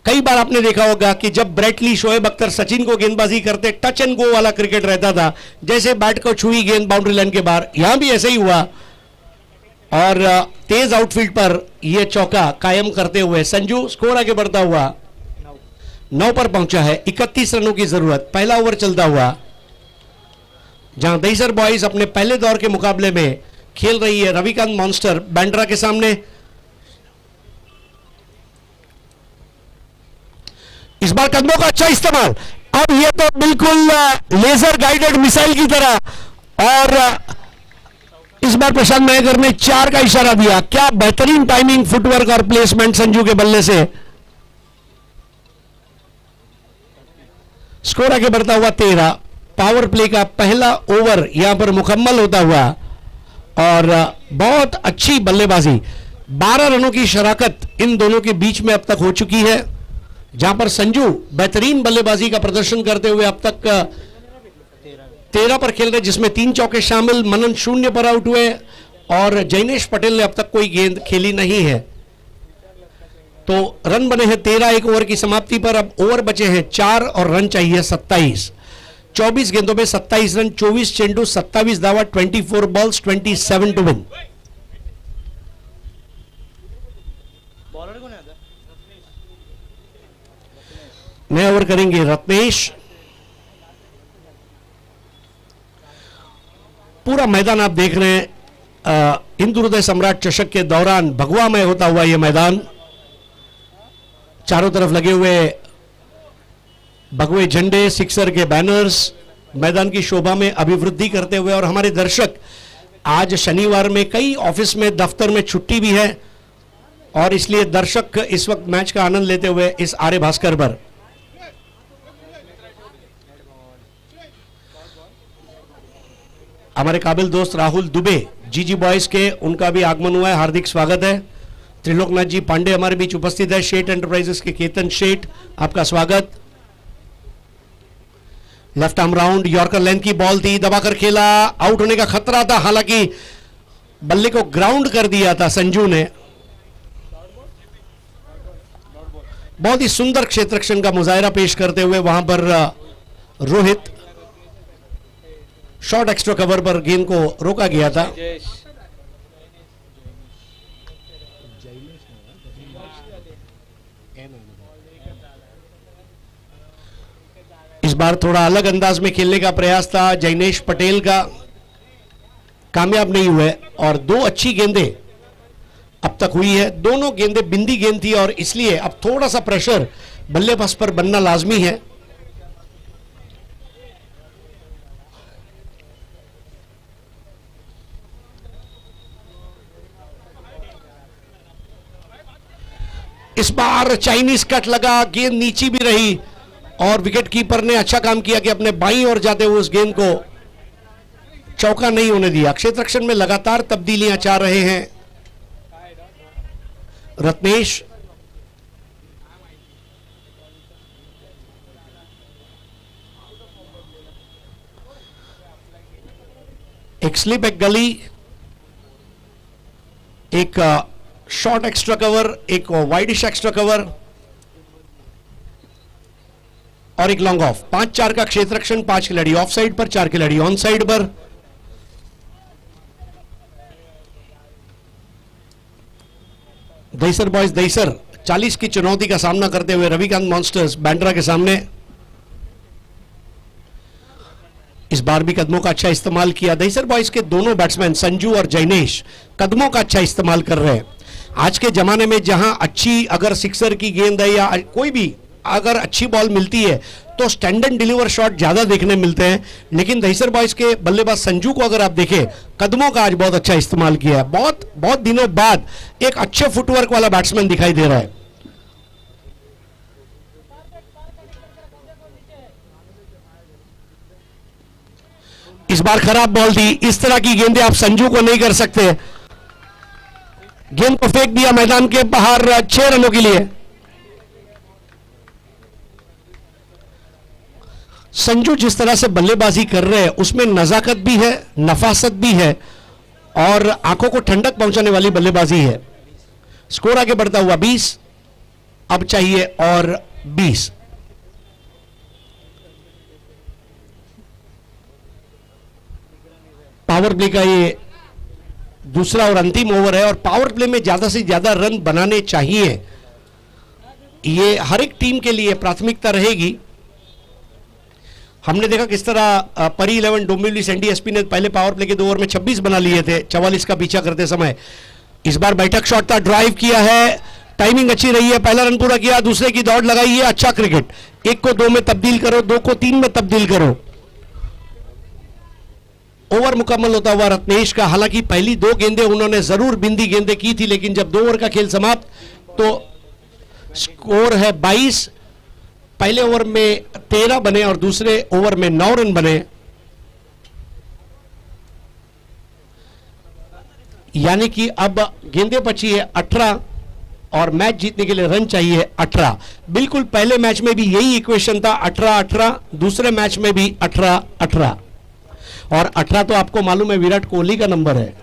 कई बार आपने देखा होगा कि जब ब्रेटली, शोएब अख्तर, सचिन को गेंदबाजी करते टच एंड गो वाला क्रिकेट रहता था, जैसे बैट को छुई गेंद बाउंड्री लाइन के बाहर, यहां भी ऐसे ही हुआ और तेज आउटफील्ड पर यह चौका कायम करते हुए संजू स्कोर आगे बढ़ता हुआ 9 पर पहुंचा है। 31 रनों की जरूरत, पहला ओवर चलता हुआ, जहां दहीसर बॉयज अपने पहले दौर के मुकाबले में खेल रही है रविकांत मॉन्स्टर बैंड्रा के सामने। इस बार कदमों का अच्छा इस्तेमाल, अब यह तो बिल्कुल लेजर गाइडेड मिसाइल की तरह, और इस बार प्रशांत मयेकर ने 4 का इशारा दिया। क्या बेहतरीन टाइमिंग, फुटवर्क और प्लेसमेंट संजू के बल्ले से। स्कोर आगे बढ़ता हुआ 13, पावर प्ले का पहला ओवर यहां पर मुकम्मल होता हुआ और बहुत अच्छी बल्लेबाजी, 12 रनों की शराकत इन दोनों के बीच में अब तक हो चुकी है, जहां पर संजू बेहतरीन बल्लेबाजी का प्रदर्शन करते हुए अब तक 13 पर खेल रहे, जिसमें 3 चौके शामिल। मनन 0 पर आउट हुए और जैनेश पटेल ने अब तक कोई गेंद खेली नहीं है, तो रन बने हैं 13 एक ओवर की समाप्ति पर। अब ओवर बचे हैं 4 और रन चाहिए 27। 24 गेंदों में 27 रन, 24 चेंडू, 27 दावा, 24 बॉल्स, 27 टू विन। नए ओवर करेंगे रत्नेश। पूरा मैदान आप देख रहे हैं, इंदुहृदय सम्राट चषक के दौरान भगवामय होता हुआ यह मैदान, चारों तरफ लगे हुए भगवे झंडे, सिक्सर के बैनर्स मैदान की शोभा में अभिवृद्धि करते हुए, और हमारे दर्शक, आज शनिवार में कई ऑफिस में, दफ्तर में छुट्टी भी है और इसलिए दर्शक इस वक्त मैच का आनंद लेते हुए इस आर्य भास्कर पर। हमारे काबिल दोस्त राहुल दुबे जीजी बॉयज के, उनका भी आगमन हुआ है, हार्दिक स्वागत है। त्रिलोकनाथ जी पांडे हमारे बीच उपस्थित है, शेठ एंटरप्राइजेस के केतन शेठ, आपका स्वागत। Left arm round, yorker length की बॉल थी, दबाकर खेला, आउट होने का खतरा था, हालांकि बल्ले को ग्राउंड कर दिया था संजू ने। बहुत ही सुंदर क्षेत्ररक्षण का मुजाहिरा पेश करते हुए वहां पर रोहित, शॉर्ट एक्स्ट्रा कवर पर गेंद को रोका गया था। इस बार थोड़ा अलग अंदाज में खेलने का प्रयास था जैनेश पटेल का, कामयाब नहीं हुए और दो अच्छी गेंदें अब तक हुई है। दोनों गेंदें बिंदी गेंद थी और इसलिए अब थोड़ा सा प्रेशर बल्लेबाज पर बनना लाजमी है। इस बार चाइनीज कट लगा, गेंद नीची भी रही और विकेट कीपर ने अच्छा काम किया कि अपने बाईं ओर जाते हुए उस गेंद को चौका नहीं होने दिया। क्षेत्ररक्षण में लगातार तब्दीलियां चाह रहे हैं रत्नेश। एक स्लिप, एक गली, एक शॉर्ट एक्स्ट्रा कवर, एक वाइडिश एक्स्ट्रा कवर और एक लॉन्ग ऑफ। 5-4 का क्षेत्ररक्षण, 5 खिलाड़ी ऑफ साइड पर, 4 खिलाड़ी on side per. Dahisar boys Dahisar 40 की चुनौती का सामना करते हुए रविकांत मॉन्स्टर्स बांद्रा के सामने। इस बार भी कदमों का अच्छा इस्तेमाल किया। दहीसर बॉयज के दोनों बैट्समैन संजू और जैनेश कदमों का अच्छा इस्तेमाल कर रहे हैं। आज के जमाने में जहां अच्छी अगर सिक्सर की गेंद है या कोई भी अगर अच्छी बॉल मिलती है तो स्टैंड एंड डिलीवर शॉट ज्यादा देखने मिलते हैं, लेकिन दहीसर बॉयज के बल्लेबाज संजू को अगर आप देखें, कदमों का आज बहुत अच्छा इस्तेमाल किया है। बहुत बहुत दिनों बाद एक अच्छे फुटवर्क वाला बैट्समैन दिखाई दे रहा है। इस बार खराब बॉल थी। इस तरह की गेंदें आप संजू को नहीं कर सकते। गेंद को फेंक दिया मैदान के बाहर 6 रनों के लिए। संजू जिस तरह से बल्लेबाजी कर रहे हैं उसमें नजाकत भी है, नफासत भी है और आंखों को ठंडक पहुंचाने वाली बल्लेबाजी है। स्कोर आगे बढ़ता हुआ 20, अब चाहिए और 20। पावर प्ले का ये दूसरा और अंतिम ओवर है और पावर प्ले में ज्यादा से ज्यादा रन बनाने चाहिए। ये हर एक टीम के लिए प्राथमिकता रहेगी। हमने देखा किस तरह परी 11 डोंबिवली सैंडी एसपी ने पहले पावर प्ले के 2 ओवर में 26 बना लिए थे 44 का पीछा करते समय। इस बार बैठक शॉट था, ड्राइव किया है, टाइमिंग अच्छी रही है, पहला रन पूरा किया, दूसरे की दौड़ लगाई है। अच्छा क्रिकेट, 1 को 2 में तब्दील करो, 2 को 3 में तब्दील करो। ओवर मुकम्मल होता हुआ रत्नेश का। हालांकि पहली 2 गेंदें उन्होंने जरूर बिंदी गेंदें की थी, लेकिन जब 2 ओवर का खेल समाप्त तो स्कोर है 22। पहले ओवर में 13 बने और दूसरे ओवर में 9 रन बने, यानी कि अब गेंदें बची है 18 और मैच जीतने के लिए रन चाहिए 18। बिल्कुल पहले मैच में भी यही इक्वेशन था, 18-18, दूसरे मैच में भी 18-18 और 18 तो आपको मालूम है विराट कोहली का नंबर है।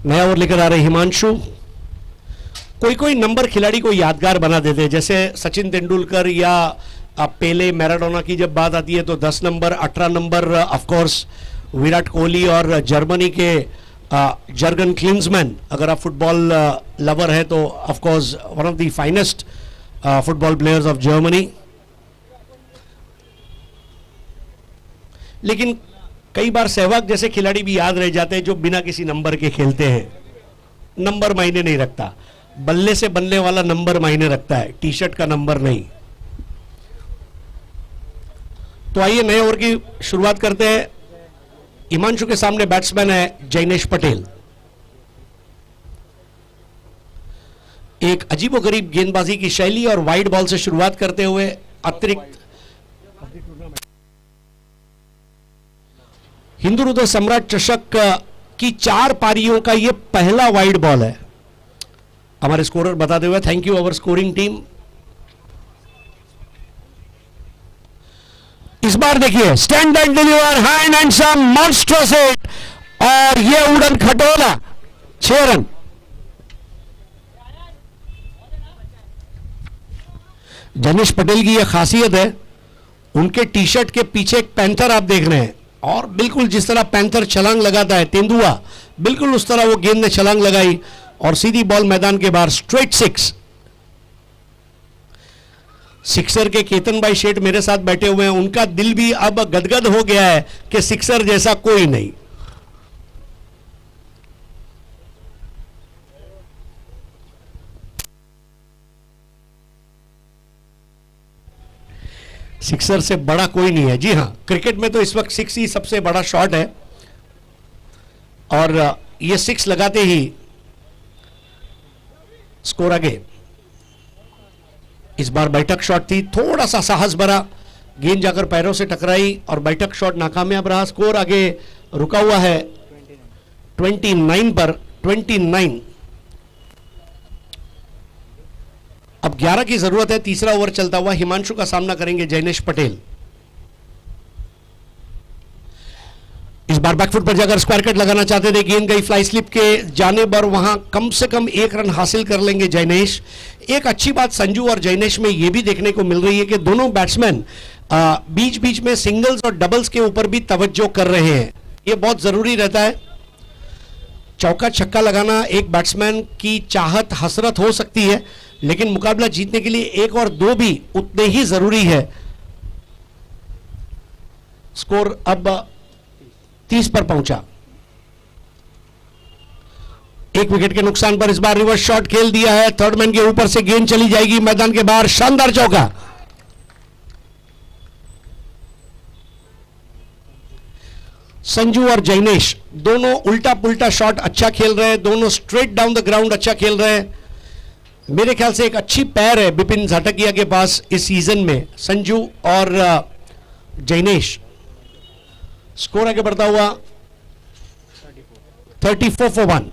नया ओवर लेकर आ रहे हिमांशु। कोई कोई नंबर खिलाड़ी को यादगार बना देते हैं, जैसे सचिन तेंदुलकर या पेले, मैराडोना की जब बात आती है तो 10 number, 18 number of course Virat Kohli और जर्मनी के जर्गन क्लिंसमैन। अगर आप फुटबॉल लवर है तो of course one of the finest football players of Germany. लेकिन कई बार सहवाग जैसे खिलाड़ी भी याद रह जाते हैं जो बिना किसी नंबर के खेलते हैं। नंबर मायने नहीं रखता, बल्ले से बनने वाला नंबर मायने रखता है, टी शर्ट का नंबर नहीं। तो आइए नए ओवर की शुरुआत करते हैं। हिमांशु के सामने बैट्समैन है जैनेश पटेल। एक अजीबोगरीब गेंदबाजी की शैली और वाइड बॉल से शुरुआत करते हुए अतिरिक्त हिंदू हृदय सम्राट चषक की 4 पारियों का यह पहला वाइड बॉल है। हमारे स्कोरर बताते हुए, thank you our scoring team. इस बार देखिए stand and deliver hand and some monstrous hit और ये उड़न खटोला 6 रन। जनीश पटेल की यह खासियत है, उनके टी शर्ट के पीछे एक पैंथर आप देख रहे हैं और बिल्कुल जिस तरह पैंथर छलांग लगाता है तेंदुआ, बिल्कुल उस तरह वो गेंद ने छलांग लगाई और सीधी बॉल मैदान के बाहर स्ट्रेट 6। सिक्सर के केतन भाई शेठ मेरे साथ बैठे हुए हैं, उनका दिल भी अब गदगद हो गया है कि सिक्सर जैसा कोई नहीं। सिक्सर से बड़ा कोई नहीं है। जी हां, क्रिकेट में तो इस वक्त 6 ही सबसे बड़ा शॉट है और ये 6 लगाते ही स्कोर आगे। इस बार बैठक शॉट थी, थोड़ा सा साहस भरा, गेंद जाकर पैरों से टकराई और बैठक शॉट नाकामयाब रहा। स्कोर आगे रुका हुआ है 29 पर 29। अब 11 की जरूरत है। तीसरा ओवर चलता हुआ हिमांशु का सामना करेंगे जैनेश पटेल। इस बार बैकफुट पर जाकर स्क्वायर कट लगाना चाहते थे, गेंद गई फ्लाई स्लिप के जाने पर, वहां कम से कम 1 रन हासिल कर लेंगे जैनेश। एक अच्छी बात संजू और जैनेश में यह भी देखने को मिल रही है कि दोनों बैट्समैन बीच बीच में सिंगल्स और डबल्स के ऊपर भी तवज्जो कर रहे हैं। यह बहुत जरूरी रहता है। चौका छक्का लगाना एक बैट्समैन की चाहत हसरत हो सकती है, लेकिन मुकाबला जीतने के लिए 1 और 2 भी उतने ही जरूरी है। स्कोर अब 30 पर पहुंचा। 1 विकेट के नुकसान पर इस बार रिवर्स शॉट खेल दिया है। थर्ड मैन के ऊपर से गेंद चली जाएगी मैदान के बाहर। शानदार चौका। संजू और जैनेश दोनों उल्टा पुल्टा शॉट अच्छा खेल रहे हैं, दोनों स्ट्रेट डाउन द ग्राउंड अच्छा खेल रहे हैं। मेरे ख्याल से एक अच्छी पैर है बिपिन झाटकिया के पास इस सीजन में, संजू और जैनेश। स्कोर आगे बढ़ता हुआ 34 for 1।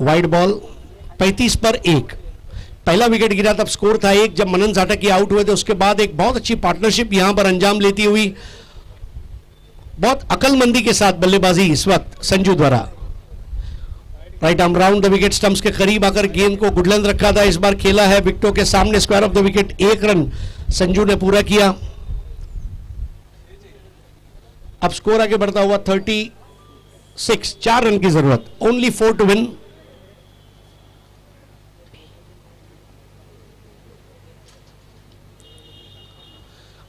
वाइड बॉल 35 पर 1। पहला विकेट गिरा तब स्कोर था 1। जब मनन झाटकिया आउट हुए थे उसके बाद एक बहुत अच्छी पार्टनरशिप यहां पर अंजाम लेती हुई, बहुत अकलमंदी के साथ बल्लेबाजी इस वक्त संजू द्वारा। Right arm round the wicket stumps के करीब आकर गेंद को गुडलंद रखा था। इस बार खेला है विकेटों के सामने, square of the wicket. 1 run Sanju ने पूरा किया। अब स्कोर आगे बढ़ता हुआ 36। 4 रन की जरूरत, ओनली 4 टू विन।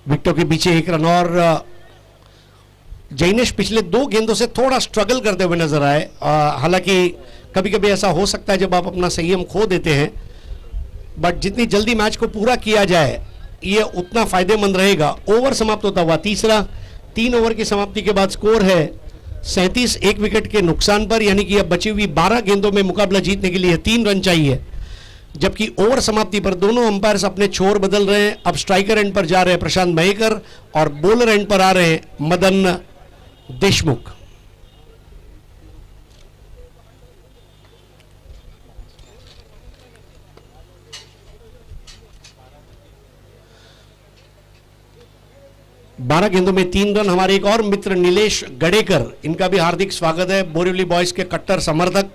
विकेटों के पीछे 1 रन और जैनेश पिछले 2 गेंदों से थोड़ा स्ट्रगल करते हुए नजर आए। हालांकि कभी कभी ऐसा हो सकता है जब आप अपना संयम खो देते हैं, बट जितनी जल्दी मैच को पूरा किया जाए ये उतना फायदेमंद रहेगा। ओवर समाप्त होता हुआ तीसरा। 3 ओवर की समाप्ति के बाद स्कोर है 37। 1 विकेट के नुकसान पर, यानी कि अब बची हुई 12 गेंदों में मुकाबला जीतने के लिए 3 रन चाहिए। जबकि ओवर समाप्ति पर दोनों अंपायर्स अपने छोर बदल रहे हैं। अब स्ट्राइकर एंड पर जा रहे हैं प्रशांत मयेकर और बॉलर एंड पर आ रहे हैं मदन देशमुख। बारह गेंदों में 3 रन। हमारे एक और मित्र नीलेश गडेकर, इनका भी हार्दिक स्वागत है, बोरिवली बॉयज के कट्टर समर्थक।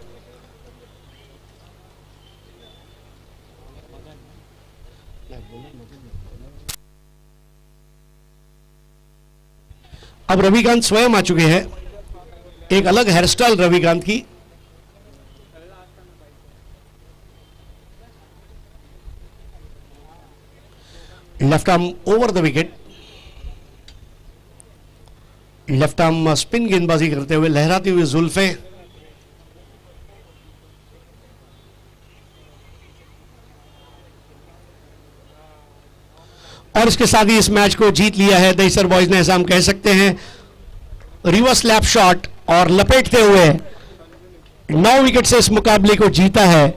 अब रविकांत स्वयं आ चुके हैं। एक अलग हेयर स्टाइल रविकांत की। Left arm over the wicket, left arm spin गेंदबाजी करते हुए, लहराती हुई जुल्फें। और इसके साथ ही इस मैच को जीत लिया है दहीसर बॉयज ने, ऐसा हम कह सकते हैं। रिवर्स लैप शॉट और लपेटते हुए 9 विकेट से इस मुकाबले को जीता है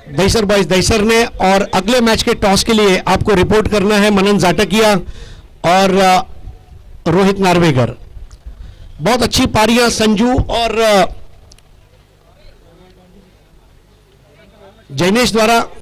दहीसर बॉयज दहीसर ने। और अगले मैच के टॉस के लिए आपको रिपोर्ट करना है मनन झाटकिया और रोहित नार्वेकर। बहुत अच्छी पारियां संजू और जैनेश द्वारा